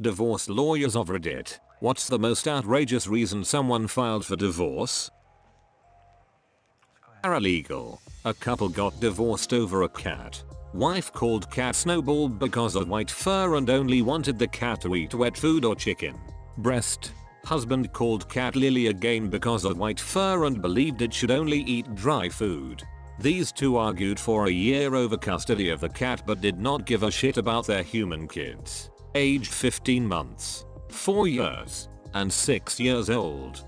Divorce lawyers of Reddit. What's the most outrageous reason someone filed for divorce? Paralegal. A couple got divorced over a cat. Wife called cat Snowball because of white fur and only wanted the cat to eat wet food or chicken breast. Husband called cat Lily again because of white fur and believed it should only eat dry food. These two argued for a year over custody of the cat but did not give a shit about their human kids. Aged 15 months, 4 years, and 6 years old.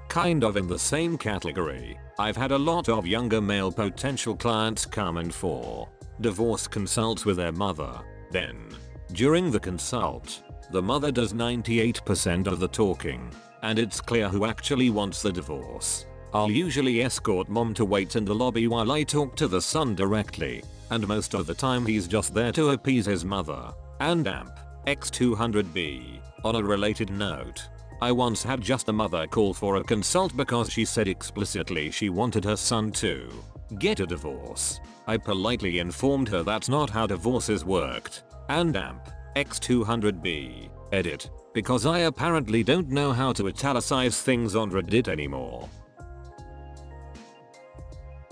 Kind of in the same category, I've had a lot of younger male potential clients come in for divorce consults with their mother. Then, during the consult, the mother does 98% of the talking, and it's clear who actually wants the divorce. I'll usually escort mom to wait in the lobby while I talk to the son directly, and most of the time he's just there to appease his mother. And amp. X200B. On a related note, I once had just the mother call for a consult because she said explicitly she wanted her son to get a divorce. I politely informed her that's not how divorces worked. And amp. X200B. Edit. Because I apparently don't know how to italicize things on Reddit anymore.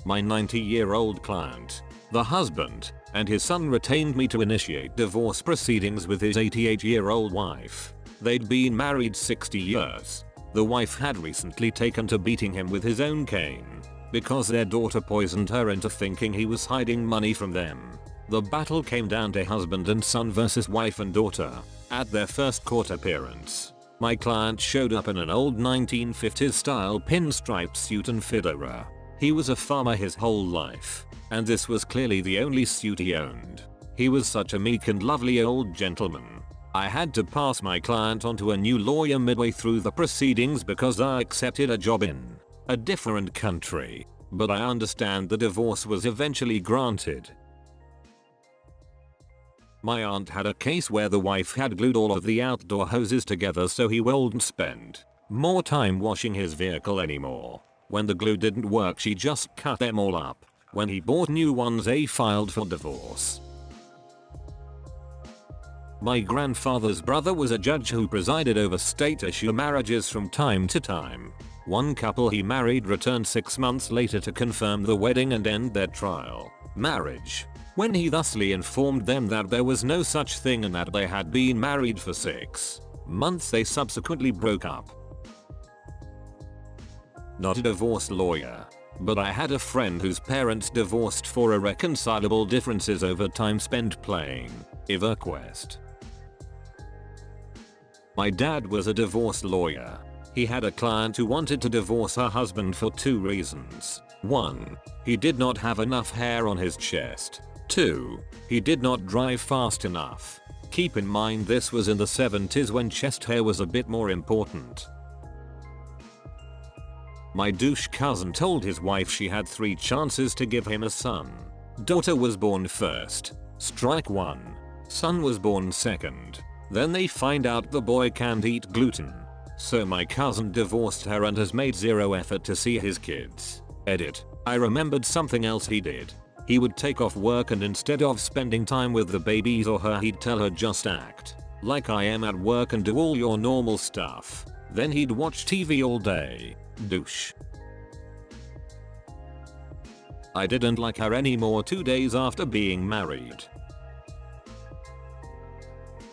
My 90-year-old client, the husband, and his son retained me to initiate divorce proceedings with his 88-year-old wife. They'd been married 60 years. The wife had recently taken to beating him with his own cane because their daughter poisoned her into thinking he was hiding money from them. The battle came down to husband and son versus wife and daughter. At their first court appearance, my client showed up in an old 1950s style pinstripe suit and fedora. He was a farmer his whole life, and this was clearly the only suit he owned. He was such a meek and lovely old gentleman. I had to pass my client on to a new lawyer midway through the proceedings because I accepted a job in a different country, but I understand the divorce was eventually granted. My aunt had a case where the wife had glued all of the outdoor hoses together so he wouldn't spend more time washing his vehicle anymore. When the glue didn't work she just cut them all up. When he bought new ones they filed for divorce. My grandfather's brother was a judge who presided over state issue marriages from time to time. One couple he married returned 6 months later to confirm the wedding and end their trial marriage. When he thusly informed them that there was no such thing and that they had been married for 6 months they subsequently broke up. Not a divorce lawyer, but I had a friend whose parents divorced for irreconcilable differences over time spent playing EverQuest. My dad was a divorce lawyer. He had a client who wanted to divorce her husband for 2 reasons. 1. He did not have enough hair on his chest. 2. He did not drive fast enough. Keep in mind this was in the 70s when chest hair was a bit more important. My douche cousin told his wife she had 3 chances to give him a son. Daughter was born first. Strike 1. Son was born second. Then they find out the boy can't eat gluten. So my cousin divorced her and has made 0 effort to see his kids. Edit. I remembered something else he did. He would take off work and instead of spending time with the babies or her he'd tell her just act like I am at work and do all your normal stuff. Then he'd watch TV all day. Douche. I didn't like her anymore 2 days after being married.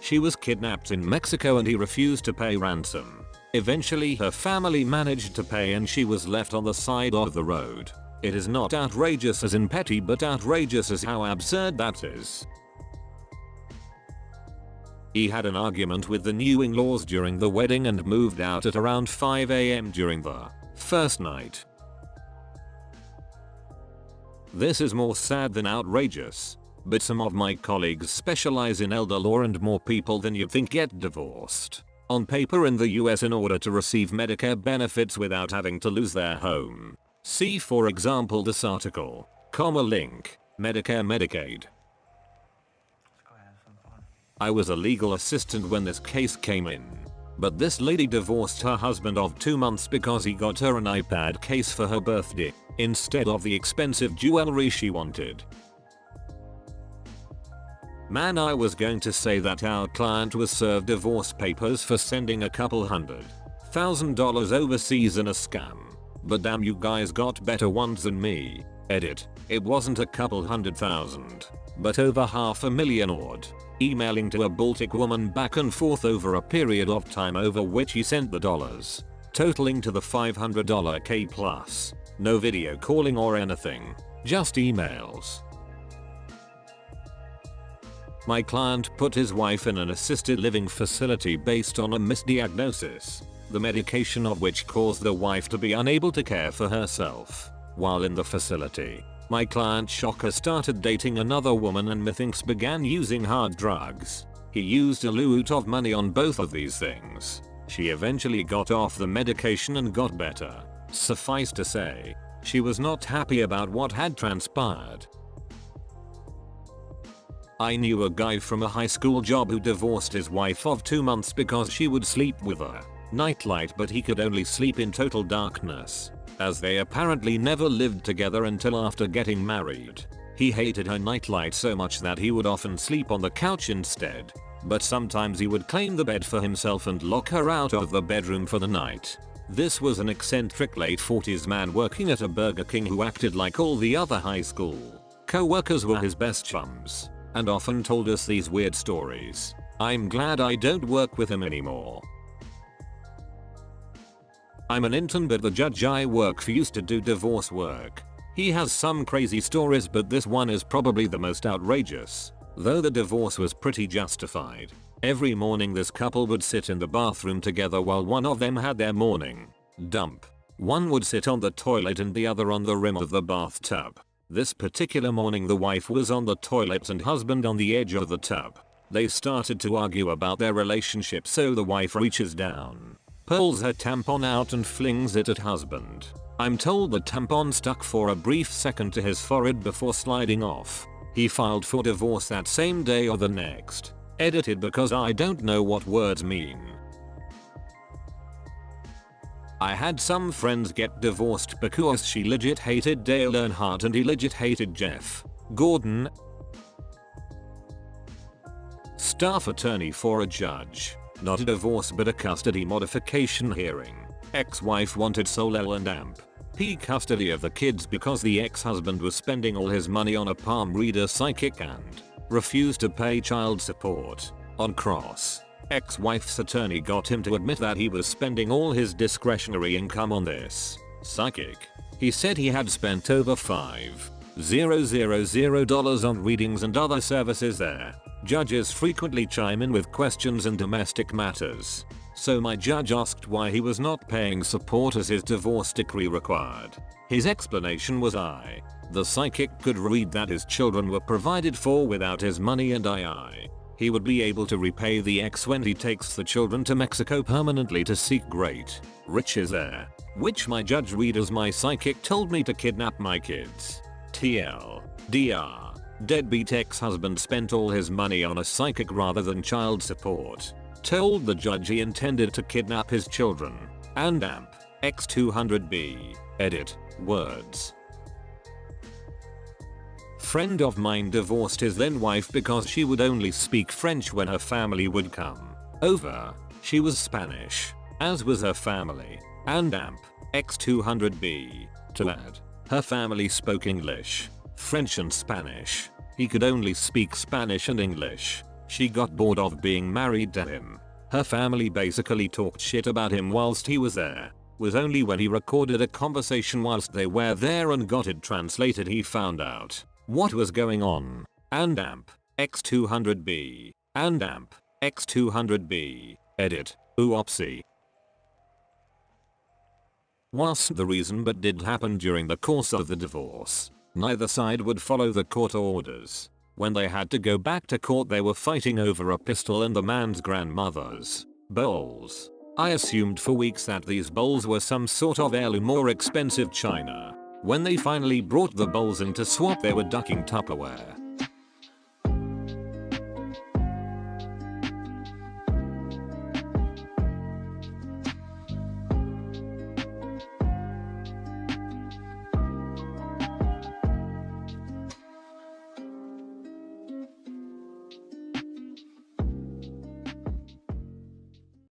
She was kidnapped in Mexico and he refused to pay ransom. Eventually her family managed to pay and she was left on the side of the road. It is not outrageous as in petty but outrageous as how absurd that is. He had an argument with the new in-laws during the wedding and moved out at around 5 AM during the first night. This is more sad than outrageous, but some of my colleagues specialize in elder law and more people than you'd think get divorced on paper in the US in order to receive Medicare benefits without having to lose their home. See for example this article, link, Medicare Medicaid. I was a legal assistant when this case came in, but this lady divorced her husband of 2 months because he got her an iPad case for her birthday instead of the expensive jewelry she wanted. Man, I was going to say that our client was served divorce papers for sending a couple $100,000 overseas in a scam. But damn, you guys got better ones than me. Edit. It wasn't a couple $100,000, but over $500,000 odd. Emailing to a Baltic woman back and forth over a period of time over which he sent the dollars, totaling to the $500K plus. No video calling or anything, just emails. My client put his wife in an assisted living facility based on a misdiagnosis, the medication of which caused the wife to be unable to care for herself. While in the facility, my client shocker started dating another woman and methinks began using hard drugs. He used a loot of money on both of these things. She eventually got off the medication and got better. Suffice to say, she was not happy about what had transpired. I knew a guy from a high school job who divorced his wife of 2 months because she would sleep with a nightlight, but he could only sleep in total darkness, as they apparently never lived together until after getting married. He hated her nightlight so much that he would often sleep on the couch instead, but sometimes he would claim the bed for himself and lock her out of the bedroom for the night. This was an eccentric late 40s man working at a Burger King who acted like all the other high school co-workers were his best chums, and often told us these weird stories. I'm glad I don't work with him anymore. I'm an intern, but the judge I work for used to do divorce work. He has some crazy stories, but this one is probably the most outrageous, though the divorce was pretty justified. Every morning this couple would sit in the bathroom together while one of them had their morning dump. One would sit on the toilet and the other on the rim of the bathtub. This particular morning the wife was on the toilet and husband on the edge of the tub. They started to argue about their relationship, so the wife reaches down, pulls her tampon out and flings it at husband. I'm told the tampon stuck for a brief second to his forehead before sliding off. He filed for divorce that same day or the next. Edited because I don't know what words mean. I had some friends get divorced because she legit hated Dale Earnhardt and he legit hated Jeff Gordon. Staff attorney for a judge. Not a divorce but a custody modification hearing. Ex-wife wanted sole L and amp P custody of the kids because the ex-husband was spending all his money on a palm reader psychic and refused to pay child support. On cross, ex-wife's attorney got him to admit that he was spending all his discretionary income on this psychic. He said he had spent over $5,000 on readings and other services there. Judges frequently chime in with questions in domestic matters, so my judge asked why he was not paying support as his divorce decree required. His explanation was the psychic could read that his children were provided for without his money and he would be able to repay the ex when he takes the children to Mexico permanently to seek great riches there. Which my judge read as my psychic told me to kidnap my kids. TLDR. Deadbeat ex-husband spent all his money on a psychic rather than child support. Told the judge he intended to kidnap his children. And amp. X200B. Edit. Words. Friend of mine divorced his then wife because she would only speak French when her family would come over. She was Spanish, as was her family. And amp. X200B. To add, her family spoke English, French and Spanish. He could only speak Spanish and English. She got bored of being married to him. Her family basically talked shit about him whilst he was there. Was only when he recorded a conversation whilst they were there and got it translated he found out what was going on. And amp. X200B. And amp. X200B. Edit. Oopsie. Wasn't the reason but did happen during the course of the divorce. Neither side would follow the court orders. When they had to go back to court they were fighting over a pistol and the man's grandmother's bowls. I assumed for weeks that these bowls were some sort of heirloom or expensive china. When they finally brought the bowls in to swap they were ducking Tupperware.